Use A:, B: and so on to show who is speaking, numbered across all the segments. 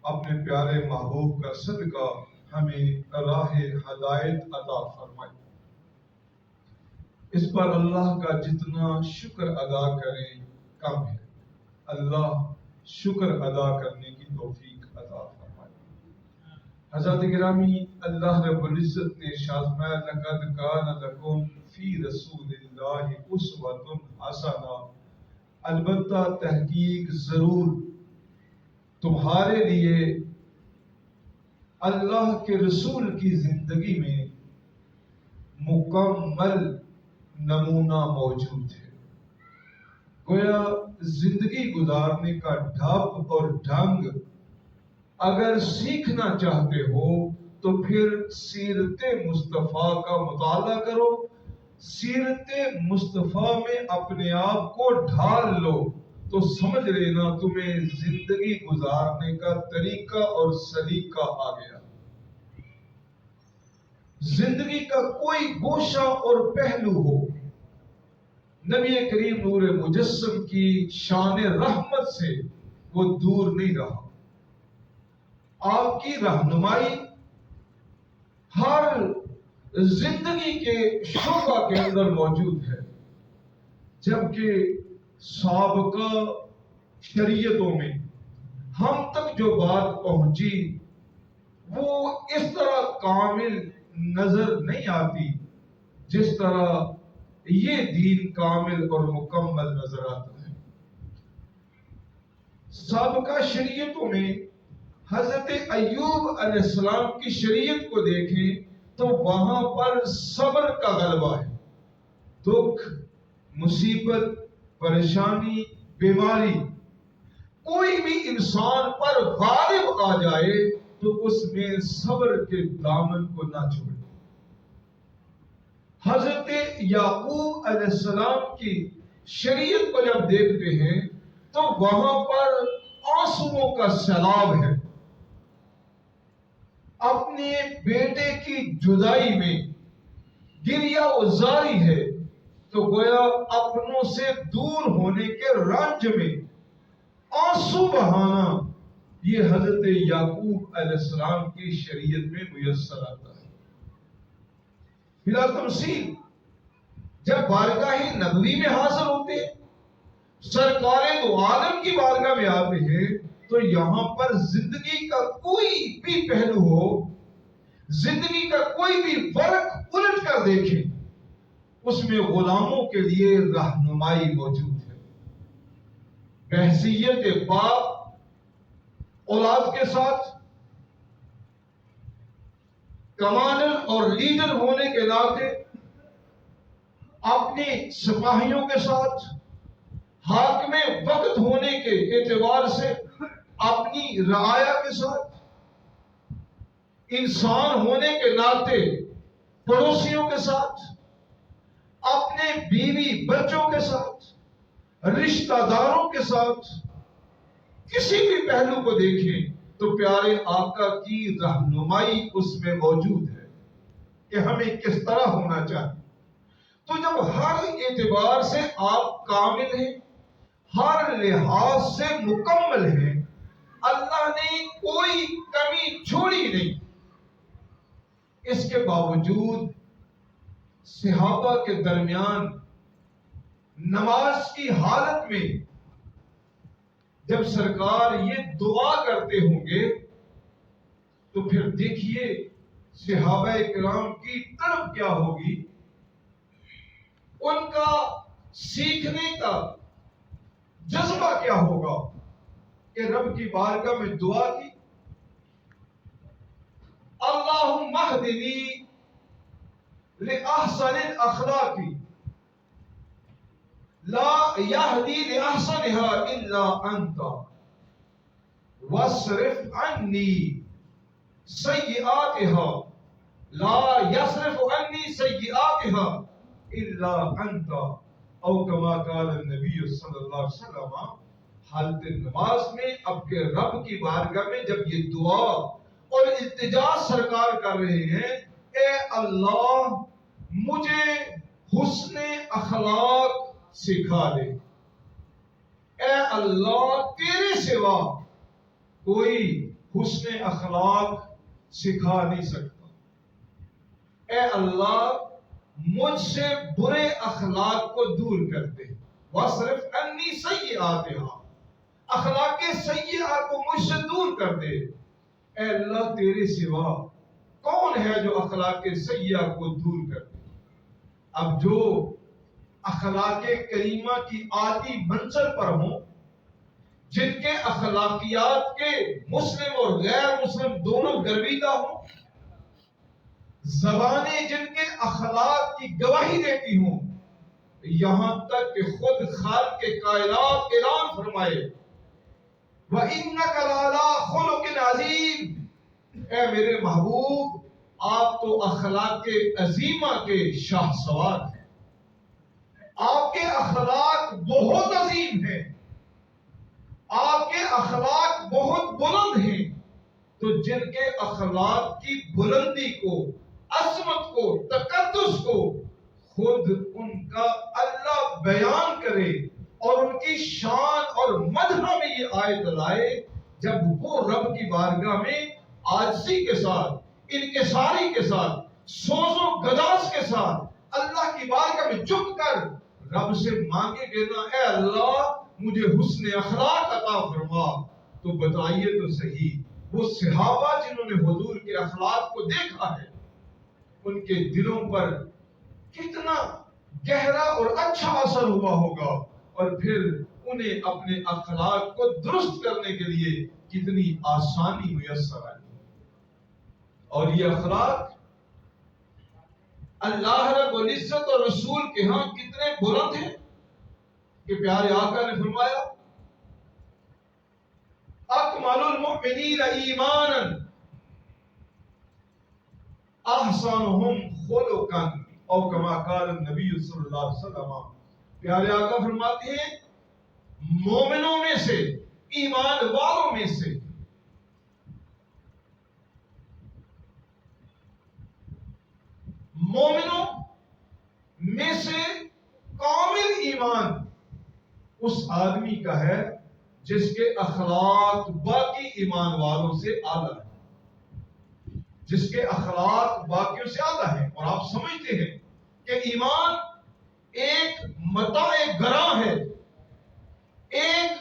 A: اپنے پیارے محبوب کا صدقہ ہمیں راہ ہدایت عطا فرمائے۔ اس پر اللہ کا جتنا شکر ادا کریں کم ہے۔ اللہ شکر ادا کرنے کی توفیق عطا فرمائے۔ حضرات گرامی، اللہ رب العزت نے ارشاد فرمایا لقد کان لکم فی رسول اللہ اسوۃ حسنہ، البتہ تحقیق ضرور تمہارے لیے اللہ کے رسول کی زندگی میں مکمل نمونہ موجود ہے۔ گویا زندگی گزارنے کا ڈھب اور ڈھنگ اگر سیکھنا چاہتے ہو تو پھر سیرت مصطفیٰ کا مطالعہ کرو، سیرت مصطفیٰ میں اپنے آپ کو ڈھال لو تو سمجھ لینا تمہیں زندگی گزارنے کا طریقہ اور سلیقہ آ گیا۔ زندگی کا کوئی گوشہ اور پہلو ہو، نبی کریم نور مجسم کی شان رحمت سے وہ دور نہیں رہا۔ آپ کی رہنمائی ہر زندگی کے شعبہ کے اندر موجود ہے، جبکہ سابقہ شریعتوں میں ہم تک جو بات پہنچی وہ اس طرح کامل نظر نہیں آتی جس طرح یہ دین کامل اور مکمل نظر آتا ہے۔ سابقہ شریعتوں میں حضرت ایوب علیہ السلام کی شریعت کو دیکھیں تو وہاں پر صبر کا غلبہ ہے۔ دکھ، مصیبت، پریشانی، بیماری کوئی بھی انسان پر غالب آ جائے تو اس میں صبر کے دامن کو نہ چھوڑے۔ حضرت یعقوب علیہ السلام کی شریعت کو جب دیکھتے ہیں تو وہاں پر آنسوؤں کا سیلاب ہے۔ اپنے بیٹے کی جدائی میں گریہ وزاری ہے تو گویا اپنوں سے دور ہونے کے رنج میں آنسو بہانا یہ حضرت یعقوب علیہ السلام کی شریعت میں میسر آتا ہے۔ بلا تمثیل جب بارگاہ نبوی میں حاضر ہوتے ہیں، سرکار دو عالم کی بارگاہ میں آتے ہیں تو یہاں پر زندگی کا کوئی بھی پہلو ہو، زندگی کا کوئی بھی فرق الٹ کر دیکھیں، اس میں غلاموں کے لیے رہنمائی موجود ہے۔ بحیثیت باپ اولاد کے ساتھ، کمانڈر اور لیڈر ہونے کے ناطے اپنے سپاہیوں کے ساتھ، حاکم وقت ہونے کے اعتبار سے اپنی رعایا کے ساتھ، انسان ہونے کے ناطے پڑوسیوں کے ساتھ، اپنے بیوی بچوں کے ساتھ، رشتہ داروں کے ساتھ، کسی بھی پہلو کو دیکھیں تو پیارے آقا کی رہنمائی اس میں موجود ہے کہ ہمیں کس طرح ہونا چاہیے۔ تو جب ہر اعتبار سے آپ کامل ہیں، ہر لحاظ سے مکمل ہیں، اللہ نے کوئی کمی چھوڑی نہیں، اس کے باوجود صحابہ کے درمیان نماز کی حالت میں جب سرکار یہ دعا کرتے ہوں گے تو پھر دیکھیے صحابہ کرام کی طرف کیا ہوگی، ان کا سیکھنے کا جذبہ کیا ہوگا کہ رب کی بارگاہ میں دعا کی، اللہم اہدنی لأحسن الاخلاق لا یہدی لأحسنها الا انت واصرف عنی سیئاتها لا یصرف عنی سیئاتها الا انت، او کما قال النبی صلی اللہ علیہ وسلم۔ حالت نماز میں اب کے رب کی بارگاہ میں جب یہ دعا اور التجا سرکار کر رہے ہیں، اے اللہ مجھے حسن اخلاق سکھا دے، اے اللہ تیرے سوا کوئی حسن اخلاق سکھا نہیں سکتا۔ اے اللہ مجھ سے برے اخلاق کو دور کر دے، وَاصْرِفْ عَنِّي سَيِّئَاتِهَا، اخلاق سیئہ کو مجھ سے دور کر دے۔ اے اللہ تیرے سوا کون ہے جو اخلاق سیئہ کو دور کر دے؟ اب جو اخلاق کریمہ کی عالی منزل پر ہوں، جن کے اخلاقیات کے مسلم اور غیر مسلم دونوں گرویدہ ہوں، زبانیں جن کے اخلاق کی گواہی دیتی ہوں، یہاں تک کہ خود خالق کائنات اعلان فرمائے وَإِنَّكَ لَعَلَىٰ خُلُقٍ عَظِيمٍ، اے میرے محبوب آپ تو اخلاق عظیمہ کے شاہ سوار ہیں، آپ کے اخلاق بہت عظیم ہیں، آپ کے اخلاق بہت بلند ہیں۔ تو جن کے اخلاق کی بلندی کو، عظمت کو، تقدس کو خود ان کا اللہ بیان کرے اور ان کی شان اور مدح میں یہ آیت لائے، جب وہ رب کی بارگاہ میں عاجزی کے ساتھ، انکساری کے ساتھ، سوز و گداز کے ساتھ اللہ کی بارگاہ میں جھک کر رب سے مانگے گے نا، اے اللہ مجھے حسن اخلاق عطا فرما، تو بتائیے تو صحیح وہ صحابہ جنہوں نے حضور کے اخلاق کو دیکھا ہے، ان کے دلوں پر کتنا گہرا اور اچھا اثر ہوا ہوگا، اور پھر انہیں اپنے اخلاق کو درست کرنے کے لیے کتنی آسانی میسر آئی۔ اور یہ اخلاق اللہ رب العزت اور رسول کے ہاں کتنے بلند ہیں کہ پیارے آقا نے فرمایا اکمل المؤمنین ایمانا احسنهم خلقا، او کما قال النبی صلی اللہ علیہ وسلم۔ پیارے آقا فرماتے ہیں مومنوں میں سے، ایمان والوں میں سے مومنوں میں سے کامل ایمان اس آدمی کا ہے جس کے اخلاق باقی ایمان والوں سے اعلیٰ ہے، جس کے اخلاق باقیوں سے اعلیٰ ہے۔ اور آپ سمجھتے ہیں کہ ایمان ایک متاع گراں ہے، ایک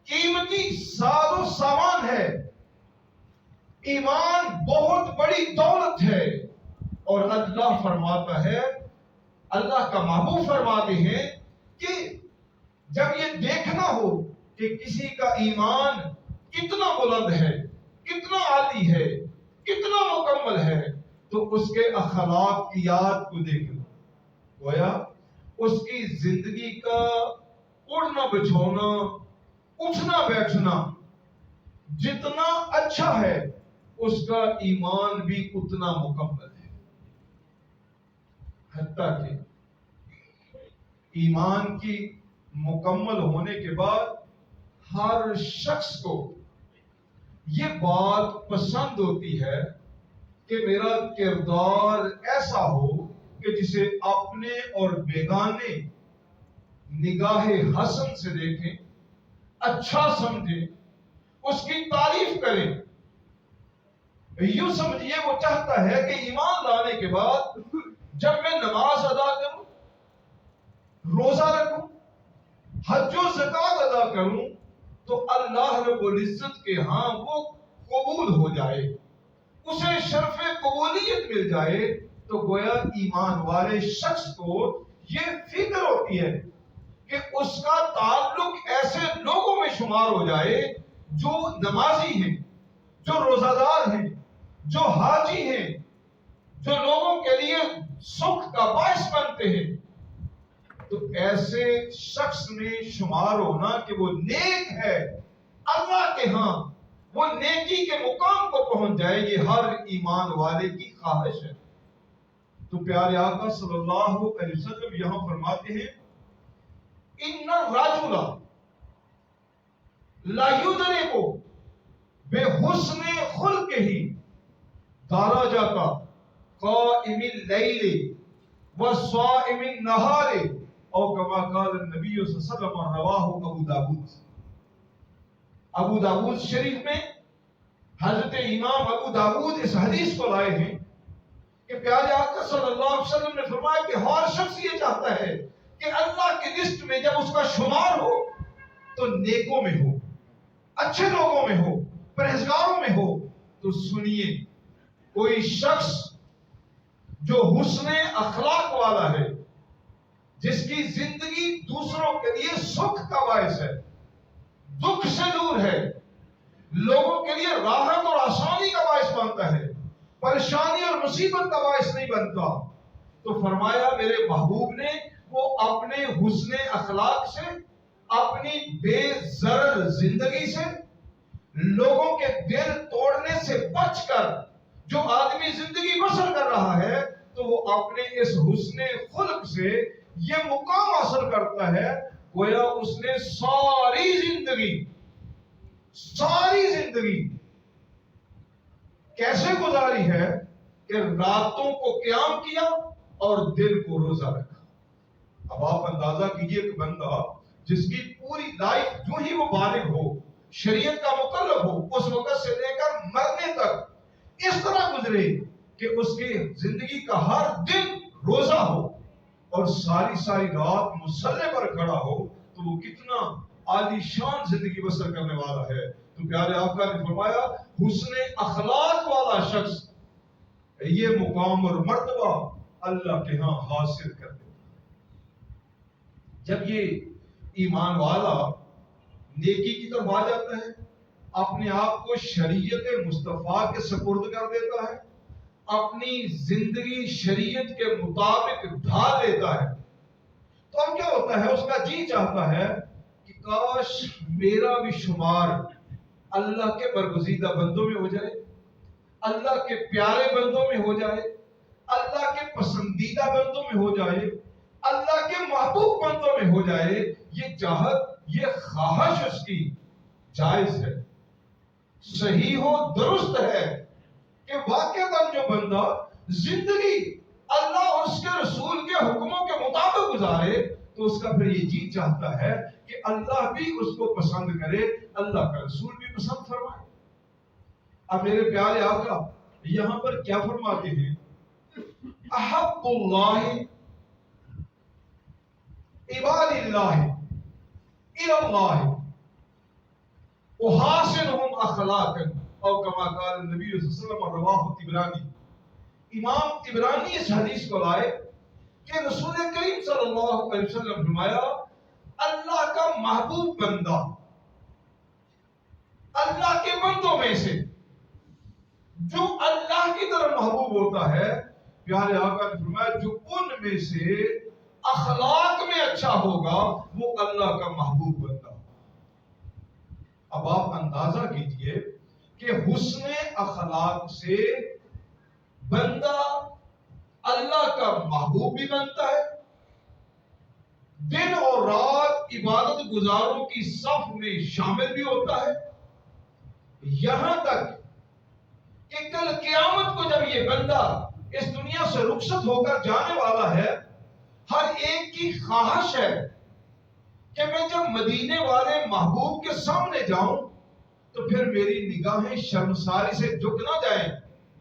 A: قیمتی ساز و سامان ہے، ایمان بہت بڑی دولت ہے۔ اور اللہ فرماتا ہے، اللہ کا محبوب فرماتے ہیں کہ جب یہ دیکھنا ہو کہ کسی کا ایمان کتنا بلند ہے، کتنا عالی ہے، کتنا مکمل ہے، تو اس کے اخلاقیات کو دیکھنا، گویا اس کی زندگی کا اڑنا بچھونا، اٹھنا بیٹھنا جتنا اچھا ہے، اس کا ایمان بھی اتنا مکمل ہے۔ حتیٰ کہ ایمان کی مکمل ہونے کے بعد ہر شخص کو یہ بات پسند ہوتی ہے کہ میرا کردار ایسا ہو کہ جسے اپنے اور بیگانے نگاہ حسن سے دیکھیں، اچھا سمجھیں، اس کی تعریف کریں۔ یوں سمجھیے وہ چاہتا ہے کہ ایمان لانے کے بعد جب میں نماز ادا کروں، روزہ رکھوں، حج و زکات ادا کروں، تو اللہ رب العزت کے ہاں وہ قبول ہو جائے، اسے شرف قبولیت مل جائے۔ تو گویا ایمان والے شخص کو یہ فکر ہوتی ہے کہ اس کا تعلق ایسے لوگوں میں شمار ہو جائے جو نمازی ہیں، جو روزہ دار ہیں، جو حاجی ہیں، جو لوگوں کے لیے سکھ کا باعث بنتے ہیں۔ تو ایسے شخص میں شمار ہونا کہ وہ نیک ہے، اللہ کے ہاں وہ نیکی کے مقام کو پہنچ جائے، یہ ہر ایمان والے کی خواہش ہے۔ تو پیارے آقا صلی اللہ علیہ وسلم یہاں فرماتے ہیں ان الرجل لا یدرک بحسن خلقہ درجۃ قائم اللیل وصائم النہار، او کما قال النبی صلی اللہ علیہ وسلم، رواہ ابو داود۔ ابو داود شریف میں حضرت امام ابو داؤد اس حدیث کو لائے ہیں کہ پیارے آقا صلی اللہ علیہ وسلم نے فرمایا کہ ہر شخص یہ چاہتا ہے کہ اللہ کی لسٹ میں جب اس کا شمار ہو تو نیکوں میں ہو، اچھے لوگوں میں ہو، پرہیزگاروں میں ہو۔ تو سنیے، کوئی شخص جو حسن اخلاق والا ہے، جس کی زندگی دوسروں کے لیے سکھ کا باعث ہے، دکھ سے دور ہے، لوگوں کے لیے راحت اور آسانی کا باعث بنتا ہے، پریشانی اور مصیبت کا باعث نہیں بنتا، تو فرمایا میرے محبوب نے وہ اپنے حسن اخلاق سے، اپنی بے ضرر زندگی سے، لوگوں کے دل توڑنے سے بچ کر جو آدمی زندگی بسر کر رہا ہے تو وہ اپنے اس حسن خلق سے یہ مقام حاصل کرتا ہے، گویا اس نے ساری زندگی کیسے گزاری ہے کہ راتوں کو قیام کیا اور دل کو روزہ رکھا۔ اب آپ اندازہ کیجئے کہ بندہ جس کی پوری لائف جو ہی وہ بالغ ہو، شریعت کا مکلف ہو، اس وقت سے لے کر مرنے تک اس طرح گزرے کہ اس کی زندگی کا ہر دن روزہ ہو اور ساری رات مصلے پر کھڑا ہو، تو وہ کتنا عالی شان زندگی بسر کرنے والا ہے۔ تو پیارے آقا نے فرمایا حسن اخلاق والا شخص یہ مقام اور مرتبہ اللہ کے ہاں حاصل کر دیتا۔ جب یہ ایمان والا نیکی کی طرف آ جاتا ہے، اپنے آپ کو شریعت مصطفیٰ کے سپرد کر دیتا ہے، اپنی زندگی شریعت کے مطابق ڈھال لیتا ہے، تو اب کیا ہوتا ہے، اس کا جی چاہتا ہے کہ کاش میرا بھی شمار اللہ کے برگزیدہ بندوں میں ہو جائے، اللہ کے پیارے بندوں میں ہو جائے، اللہ کے پسندیدہ بندوں میں ہو جائے، اللہ کے محبوب بندوں میں ہو جائے۔ یہ چاہت، یہ خواہش اس کی جائز ہے، صحیح ہو، درست ہے کہ واقعتاً جو بندہ زندگی اللہ اور اس کے رسول کے حکموں کے مطابق گزارے تو اس کا پھر یہ جی چاہتا ہے کہ اللہ بھی اس کو پسند کرے، اللہ کا رسول بھی پسند فرمائے۔ اب میرے پیارے آقا یہاں پر کیا فرماتے ہیں؟ احب اللہ عباد اللہ الى اللہ احاسنہم اخلاقا او کما قال النبی صلی اللہ علیہ وسلم، رواہ طبرانی۔ امام طبرانی اس حدیث کو لائے کہ رسول کریم صلی اللہ علیہ وسلم فرمایا اللہ کا محبوب بندہ، اللہ کے بندوں میں سے جو اللہ کی طرف محبوب ہوتا ہے، پیارے آقا نے فرمایا جو ان میں سے اخلاق میں اچھا ہوگا وہ اللہ کا محبوب بندہ۔ اب آپ اندازہ کیجئے کہ حسن اخلاق سے بندہ اللہ کا محبوب بھی بنتا ہے، دن اور رات عبادت گزاروں کی صف میں شامل بھی ہوتا ہے، یہاں تک کہ کل قیامت کو جب یہ بندہ اس دنیا سے رخصت ہو کر جانے والا ہے، ہر ایک کی خواہش ہے کہ میں جب مدینے والے محبوب کے سامنے جاؤں تو پھر میری نگاہیں شرمساری سے جھک نہ جائیں،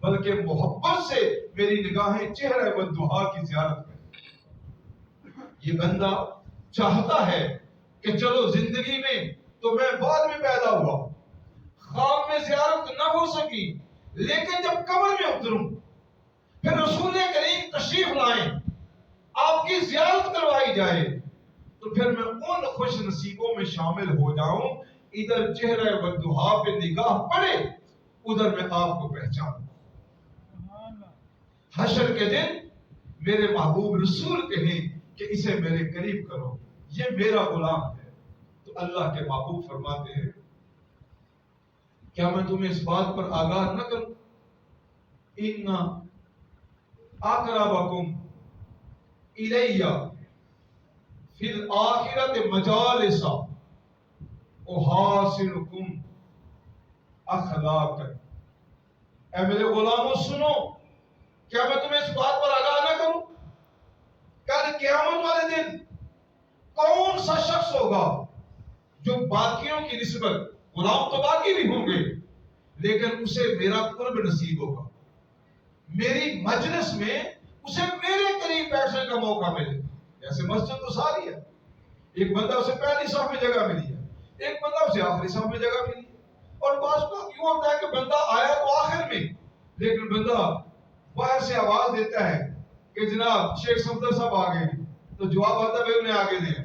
A: بلکہ محبت سے میری نگاہیں چہرہ والدعا کی زیارت کریں۔ یہ بندہ چاہتا ہے کہ چلو زندگی میں تو میں بعد میں پیدا ہوا، خواب میں زیارت نہ ہو سکی، لیکن جب قبر میں اتروں پھر رسول کریم تشریف لائیں، آپ کی زیارت کروائی جائے، تو پھر میں ان خوش نصیبوں میں شامل ہو جاؤں، ادھر چہرہ والدعا پہ نگاہ پڑے، ادھر میں آپ کو پہچانوں۔ حشر کے دن میرے محبوب رسول کہیں کہ اسے میرے قریب کرو، یہ میرا غلام ہے۔ تو اللہ کے محبوب فرماتے ہیں کیا میں تمہیں اس بات پر آگاہ نہ کروں؟ ان اقربکم الی فی الآخرۃ مجالس احاسنکم اخلاقا۔ اے میرے غلاموں سنو، کیا میں تمہیں اس بات پر آگاہ نہ کروں؟ کل قیامت والے دن کون سا شخص ہوگا جو باقیوں کی نسبت، غلام تو باقی بھی ہوں گے، لیکن اسے میرا قرب نصیب ہوگا، میری مجلس میں اسے میرے قریب بیٹھنے کا موقع ملے. جیسے مسجد تو ساری ہے، ایک بندہ اسے پہلی صف میں جگہ ملی ہے، ایک بندہ اسے آخری صف میں جگہ ملی ہے. اور بعض کا یوں ہوتا ہے کہ بندہ آیا تو آخر میں، لیکن بندہ باہر سے آواز دیتا ہے کہ جناب شیخ صفدر صاحب آ گئے ہیں، تو جواب آتا ہے بھائی انہیں آگے دیں.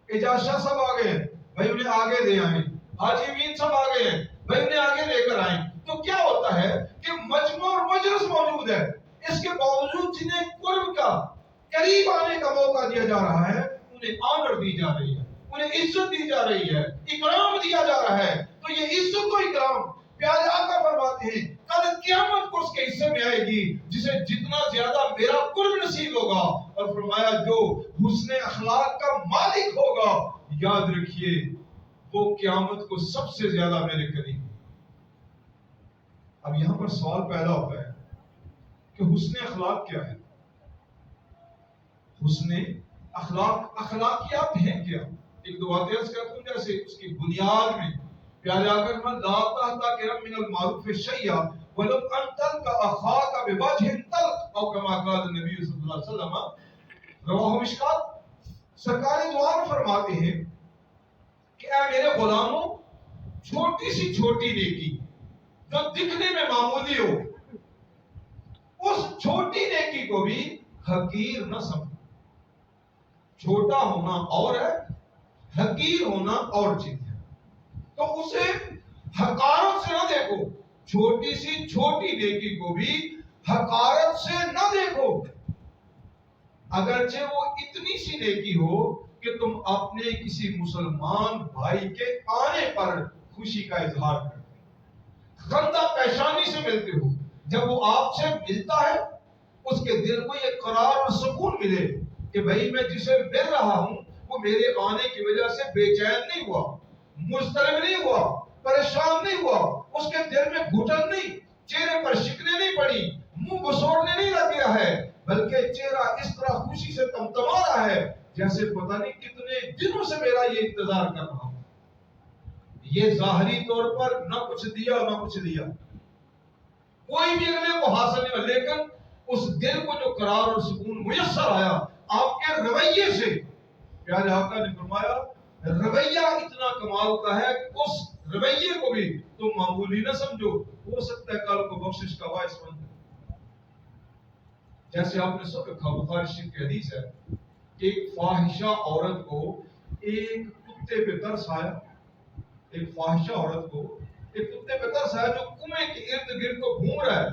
A: اعجاز شاہ صاحب آ گئے ہیں، بھائی انہیں آگے دے آئیں. حاجی امین صاحب آ گئے ہیں، بھائی انہیں آگے لے کر آئیں. تو کیا ہوتا ہے کہ مجمع اور مجلس موجود ہے، اس کے باوجود جنہیں قرب کا قریب آنے کا موقع دیا جا رہا ہے انہیں آنر دی جا رہی ہے، انہیں عزت دی جا رہی ہے، اکرام دیا جا رہا ہے. تو یہ عزت و اکرام پیارے آقا فرماتے ہیں کل قیامت کو اس کے حصے میں آئے گی جسے جتنا زیادہ میرا قرب نصیب ہوگا. اور فرمایا جو حسن اخلاق کا مالک ہوگا یاد رکھیے وہ قیامت کو سب سے زیادہ میرے قریب. اب یہاں پر سوال پیدا ہوتا ہے کہ حسن اخلاق کیا ہے؟ حسن اخلاقیات ہیں کیا؟ ایک دو باتیں عرض کرتا ہوں. جیسے اس کی بنیاد میں پیارے آقا من لا تحتقر من المعروف شیئا ولو ان تلقى اخاك بوجه طلق او كما قال النبي صلی اللہ علیہ وسلم رواہ مشکات. سرکار دو عالم فرماتے ہیں کہ اے میرے غلاموں چھوٹی سی چھوٹی نیکی جو دکھنے میں معمولی ہو اس چھوٹی نیکی کو بھی حقیر نہ سمجھو. چھوٹا ہونا اور ہے، حقیر ہونا اور چیز ہے. تو اسے حقارت سے نہ دیکھو، چھوٹی سی چھوٹی نیکی کو بھی حقارت سے نہ دیکھو، اگرچہ وہ اتنی سی نیکی ہو کہ تم اپنے کسی مسلمان بھائی کے آنے پر خوشی کا اظہار کرتے خندہ پیشانی سے ملتے ہو. جب وہ آپ سے ملتا ہے اس کے دل کو یہ قرار اور سکون ملے کہ بھائی میں جسے مل رہا ہوں وہ میرے آنے کی وجہ سے بے چین نہیں ہوا، مضطرب نہیں ہوا، پریشان نہیں ہوا، اس کے دل میں گھٹن نہیں، چہرے پر شکنیں نہیں پڑی، منہ بسوڑنے نہیں لگ گیا ہے، بلکہ چہرہ اس طرح خوشی سے تمتما رہا ہے جیسے پتہ نہیں کتنے دنوں سے میرا یہ انتظار کر رہا ہوں. یہ ظاہری طور پر نہ کچھ دیا نہ کچھ لیا، کوئی بھی اگلے کو حاصل نہیں ہوا، لیکن اس دل کو جو قرار اور سکون میسر آیا آپ کے رویے سے. پیارے آقا نے فرمایا رویہ اتنا کمال کا ہے کہ اس رویے کو بھی تم معمولی نہ سمجھو، ہو سکتا ہے کل کو بخشش کا باعث بن جائے. جیسے آپ نے سب دیکھا بخاری شریف کی حدیث ہے کہ ایک فاحشہ عورت کو ایک کتے پہ ترس آیا. ایک فاحشہ عورت کو ایک کتے پہ ترس آیا جو کنویں کے ارد گرد کو گھوم رہا ہے،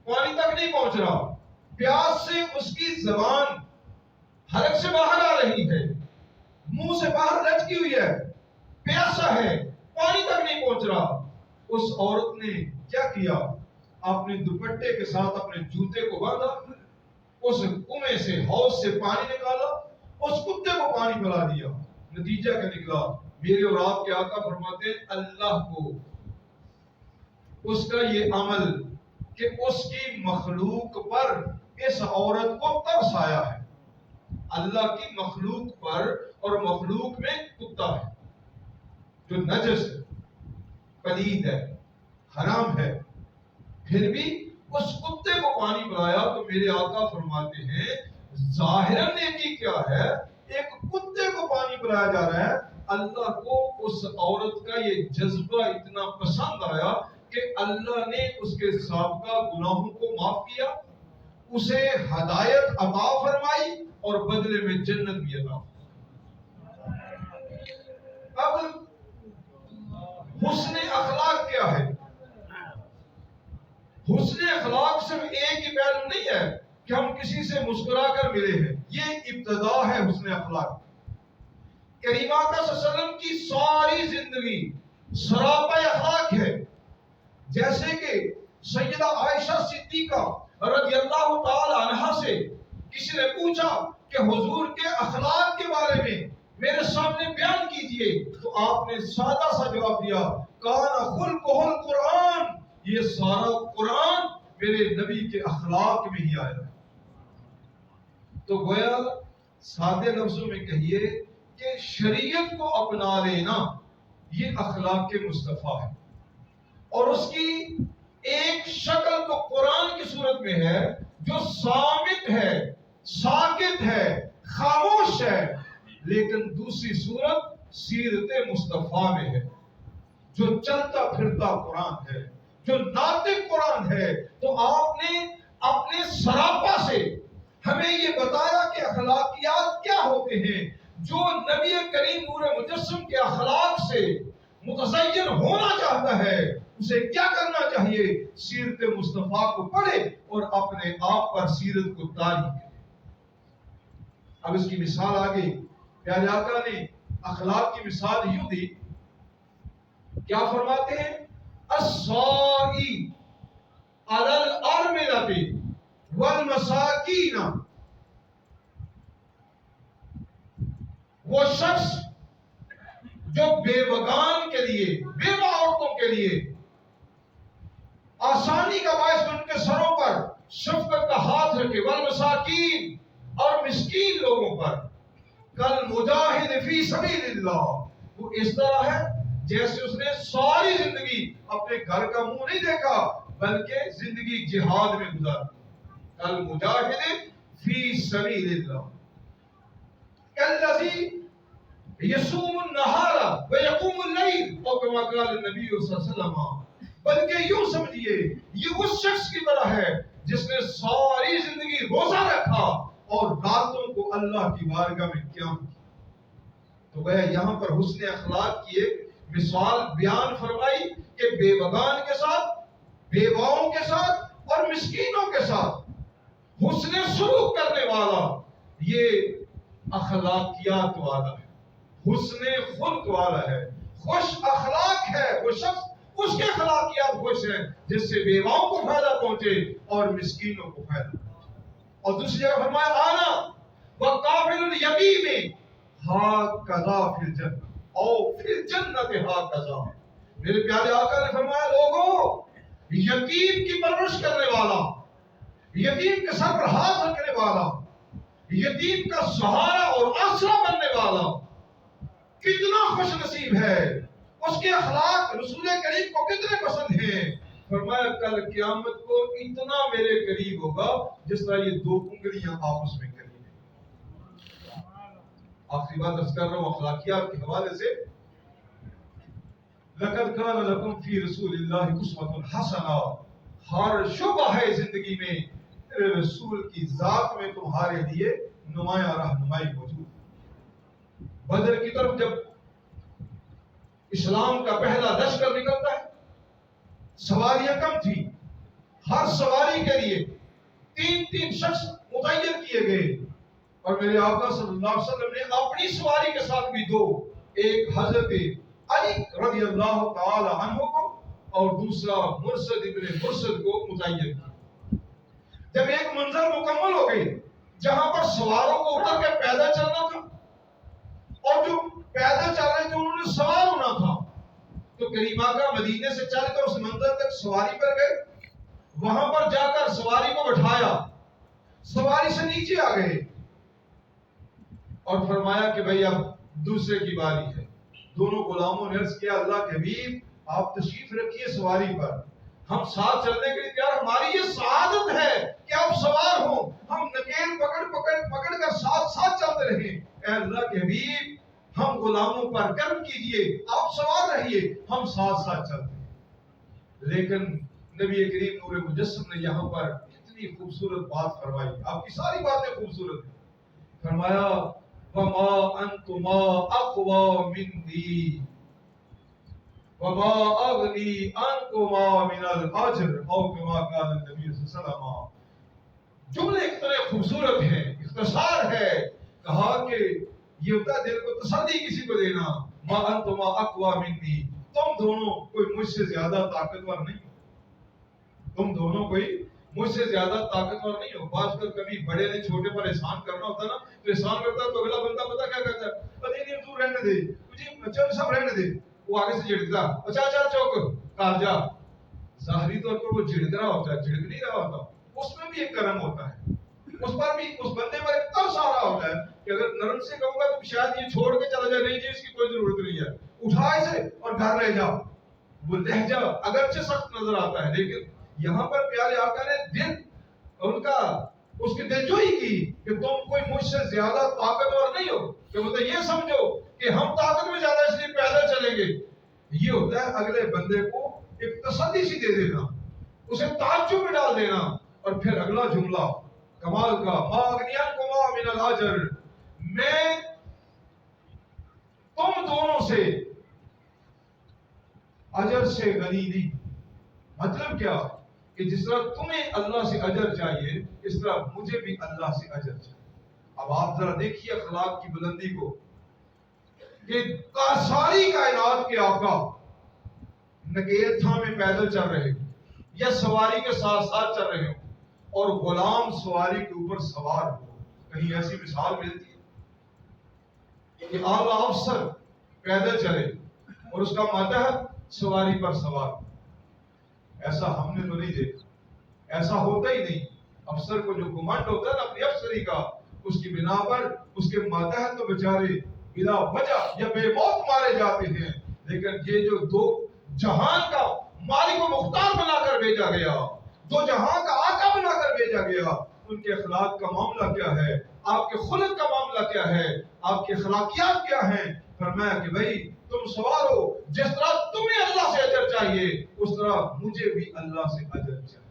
A: پانی تک نہیں پہنچ رہا، پیاس سے اس کی زبان حلق سے باہر آ رہی ہے، منہ سے باہر لٹکی ہوئی ہے، پیاسا ہے، پانی تک نہیں پہنچ رہا. اس عورت نے کیا کیا؟ اپنے دوپٹے کے ساتھ اپنے جوتے کو باندھا، اس کنویں سے حوض سے پانی نکالا، اس کتے کو پانی پلا دیا. نتیجہ کیا نکلا؟ میرے اور آپ کے آقا فرماتے ہیں اللہ کو اس کا یہ عمل کہ اس کی مخلوق پر اس عورت کو ترس آیا ہے. اللہ کی مخلوق پر، اور مخلوق میں کتا ہے جو نجس ہے، پلید ہے، حرام ہے، پھر بھی اس کتے کو پانی پلایا. تو میرے آقا فرماتے ہیں ظاہراً نیکی کیا ہے؟ ایک کتے کو پانی پلایا جا رہا ہے. اللہ کو اس عورت کا یہ جذبہ اتنا پسند آیا کہ اللہ نے اس کے سابقہ گناہوں کو معاف کیا، اسے ہدایت عطا فرمائی اور بدلے میں جنت بھی عطا فرمائی. اب حسن اخلاق کیا ہے؟ حسن اخلاق صرف ایک ہی پہلو نہیں ہے کہ ہم کسی سے مسکرا کر ملے ہیں، یہ ابتدا ہے حسن اخلاق. کریم آقا صلی اللہ علیہ وسلم کی ساری زندگی سراپا اخلاق ہے. جیسے کہ سیدہ عائشہ صدیقہ رضی اللہ تعالی عنہا سے کسی نے پوچھا کہ حضور کے اخلاق کے بارے میں میرے سامنے بیان کیجئے، تو آپ نے سادہ سا جواب دیا کان خلقہ القرآن، یہ سارا قرآن میرے نبی کے اخلاق میں ہی آیا ہے. تو گویا سادے لفظوں میں کہیے کہ شریعت کو اپنا لینا یہ اخلاق کے مصطفیٰ ہے. اور اس کی ایک شکل تو قرآن کی صورت میں ہے جو صامت ہے، ساکت ہے، خاموش ہے، لیکن دوسری صورت سیرت مصطفیٰ میں ہے جو چلتا پھرتا قرآن ہے، جو ناطق قرآن ہے۔ تو آپ نے اپنے سراپا سے ہمیں یہ بتایا کہ اخلاقیات کیا ہوتے ہیں۔ جو نبی کریم نور مجسم کے اخلاق سے متزین ہونا چاہتا ہے اسے کیا کرنا چاہیے؟ سیرت مصطفیٰ کو پڑھے اور اپنے آپ پر سیرت کو طاری کرے۔ اب اس کی مثال آگے پیارے آقا نے اخلاق کی مثال یوں دی، کیا فرماتے ہیں؟ السائی علی الارملۃ والمساکین، وہ شخص جو بیوگان کے لیے، بیوہ عورتوں کے لیے آسانی کا باعث ان کے سروں پر شفقت کا ہاتھ رکھے، والمساکین اور مسکین لوگوں پر، کل مجاہد فی سبیل اللہ، وہ اس طرح ہے جیسے اس نے ساری زندگی اپنے گھر کا منہ نہیں دیکھا بلکہ زندگی جہاد میں گزاری، کل مجاہد فی سبیل اللہ، کالذی یصوم النہار ویقوم اللیل، اور کما قال النبی صلی اللہ علیہ وسلم، بلکہ یوں سمجھیے یہ اس شخص کی طرح ہے جس نے ساری زندگی روزہ رکھا اور راتوں کو اللہ کی بارگاہ میں قیام کیا۔ تو گیا یہاں پر حسن اخلاق کی ایک مثال بیان فرمائی کہ بیوگان کے ساتھ، بیواؤں کے ساتھ اور مسکینوں کے ساتھ حسن سلوک کرنے والا یہ اخلاقیات والا ہے، حسن خلق والا ہے، خوش اخلاق ہے وہ شخص، اس کے اخلاقیات خوش ہیں جس سے بیواؤں کو فائدہ پہنچے اور مسکینوں کو فائدہ پہنچے۔ اور دوسری جگہ فرمایا آنا وقافل الیتیم ہاکذا فی الجنہ او فی الجنۃ ہاکذا، میرے پیارے آقا نے فرمایا لوگوں، یتیم کی پرورش کرنے والا، یتیم کے سر پر ہاتھ رکھنے والا، یتیم کا سہارا اور آسرا بننے والا کتنا خوش نصیب ہے، اس کے اخلاق رسول کریم کو کتنے پسند ہیں۔ فرمایا کل قیامت کو اتنا میرے قریب ہوگا جس طرح یہ دو انگلیاں آپس میں قریب ہیں۔ آخری بات عرض کر رہا ہوں اخلاقیات کے حوالے سے، لقد کان لکم فی رسول اللہ اسوۃ حسنہ، ہر شعبہ ہے زندگی میں میرے رسول کی ذات میں تمہارے لیے نمایاں رہنمائی موجود ہے۔ بدر کی طرف جب اسلام کا پہلا لشکر نکلتا ہے، سواریاں کم تھی، ہر سواری کے لیے 3 شخص متعین کیے گئے، اور میرے آقا صلی اللہ علیہ وسلم نے اپنی سواری کے ساتھ بھی 2، ایک حضرت علی رضی اللہ تعالی عنہ کو اور دوسرا مرشد ابن مرشد کو متعین کیا۔ جب ایک منظر مکمل ہو گئی جہاں پر سواروں کو اتر کے پیدل چلنا تھا اور جو پیدل چل رہے تھے انہوں نے سوار ہونا تھا، تو کریم آقا مدینے سے چل کر اس منظر تک سواری پر گئے، وہاں پر جا کر سواری کو بٹھایا، سواری سے نیچے آ گئے اور فرمایا کہ بھئی اب دوسرے کی باری ہے۔ دونوں غلاموں نے عرض کیا اللہ کے حبیب آپ تشریف رکھیے سواری پر، ہم ساتھ چلنے کے لیے تیار، ہماری یہ سعادت ہے کہ آپ سوار ہوں، ہم نکیل پکڑ کر ساتھ چلتے رہیں۔ اے اللہ کے حبیب ہم غلاموں پر کرم کیجئے، آپ سوار رہیے، ہم ساتھ چلتے ہیں۔ لیکن نبی کریم نور مجسم نے یہاں پر اتنی خوبصورت بات فرمائی، آپ کی ساری باتیں خوبصورت ہیں، فرمایا وما انتما اقوى مني وما اغني عنكما من الاجر او كما قال النبي صلی اللہ علیہ وسلم۔ جملے اتنے خوبصورت ہیں، اختصار ہے، کہا کہ یہ ہوتا ہے دل کو تسلی کسی کو دینا، ما انتما اقوى مني، تم دونوں کوئی مجھ سے زیادہ طاقتور نہیں، تم دونوں کوئی مجھ سے زیادہ طاقتور نہیں ہو۔ بعض کر کبھی بڑے نے چھوٹے پر احسان کرنا ہوتا نا، تو احسان کرتا تو اگلا بندہ پتا کیا کرتا ہے، پتہ نہیں تو رہنے دے تجھے، چل سب رہنے دے، وہ آگے سے جھڑکتا اچھا چوک کار جا، ظاہری طور پر وہ جھڑک رہا ہوتا ہے، جھڑک نہیں رہا ہوتا، اس میں بھی ایک کرم ہوتا ہے، اس پر بھی اس بندے پر ایک ترس آ رہا ہوتا ہے کہ اگر نرم سے کہوں گا تو شاید یہ چھوڑ کے چلا جائے، نہیں جی اس کی کوئی ضرورت نہیں ہے، اٹھا اسے اور گھر رہ جا، وہ لہجہ اگرچہ سخت نظر آتا ہے، لیکن یہاں پر پیارے آقا نے دل ان کا اس کی دلجوئی کی کہ تم کوئی مجھ سے زیادہ طاقتور نہیں ہو، کہ مطلب یہ سمجھو کہ ہم طاقت میں زیادہ اس لیے پیدل چلیں گے۔ یہ ہوتا ہے اگلے بندے کو ایک تسلی سی دے دینا، اسے تعجب میں ڈال دینا، اور پھر اگلا جملہ کمال کا، ما اغنیکما من الاجر، میں تم دونوں سے اجر سے غنی نہیں۔ مطلب کیا کہ جس طرح تمہیں اللہ سے اجر چاہیے اس طرح مجھے بھی اللہ سے اجر چاہیے۔ اب آپ ذرا دیکھیے اخلاق کی بلندی کو کہ ساری کائنات کے آقا نگے تھامے پیدل چل رہے ہوں یا سواری کے ساتھ ساتھ چل رہے ہوں اور غلام سواری کے اوپر سوار ہو، کہیں ایسی مثال ملتی ہے کہ اعلیٰ افسر پیدل چلے اور اس کا ماتحت سواری پر سوار؟ ایسا ہم نے تو نہیں دیکھا، ایسا ہوتا ہی نہیں۔ افسر کو جو گمنڈ ہوتا ہے نا اپنی افسری کا، اس کی بنا پر اس کے ماتحت تو بیچارے بلا وجہ یا بے موت مارے جاتے ہیں، لیکن یہ جو دو جہان کا مالک و مختار بنا کر بھیجا گیا، دو جہان کا آقا بنا کر بھیجا گیا، ان کے اخلاق کا معاملہ کیا ہے، آپ کے خلق کا معاملہ کیا ہے، آپ کے اخلاقیات کیا ہیں؟ فرمایا کہ بھائی تم سوار ہو، جس طرح تمہیں اللہ سے اجر چاہیے اس طرح مجھے بھی اللہ سے اجر چاہیے۔